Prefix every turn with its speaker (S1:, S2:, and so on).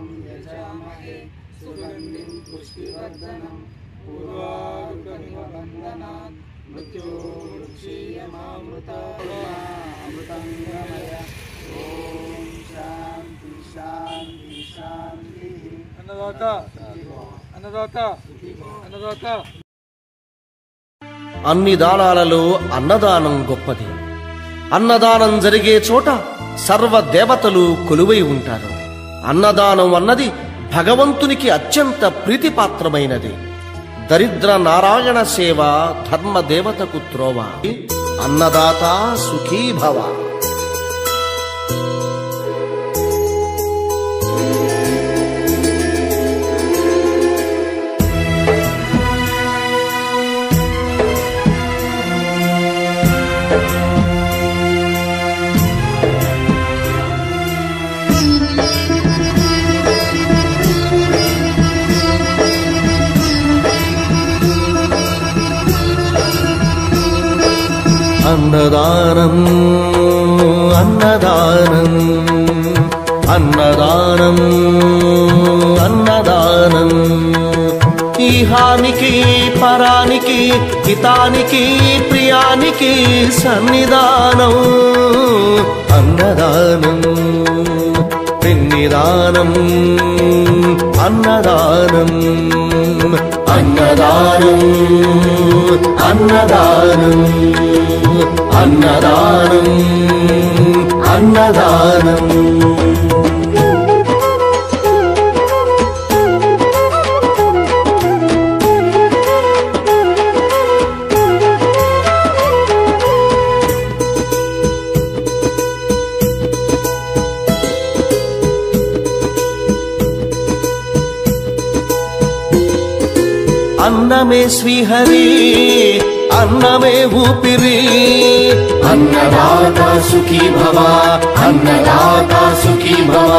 S1: यजामहे सुगन्धिं पुष्टिवर्धनम् पूर्वारुकमिव बन्धनात् मृत्योर्मुक्षीयमामृतामृतं गमय। ॐ शान्ति शान्ति शान्तिः।
S2: अन्नदाता
S3: అన్ని దానాలలో అన్నదానం గొప్పది. అన్నదానం జరిగే చోట సర్వ దేవతలు కొలువై ఉంటారు. అన్నదానం అన్నది భగవంతునికి అత్యంత ప్రీతిపాత్రమైనది. దరిద్ర నారాయణ సేవ ధర్మ దేవతకు త్రోవ. అన్నదాత సుఖీ భవ. అన్నదానం అన్నదానం అన్నదానం అన్నదానం ఈహానికి పరానికి హితానికి ప్రియానికి సన్నిధానం. అన్నదానం పిన్నిదానం అన్నదానం అన్నదానం అన్నదానం అన్నదానం అన్నదానం. అన్నమే శ్రీహరి అన్నమే ఊపిరి. అన్నదాత సుఖీ భవ అన్నదాత సుఖీ భవ.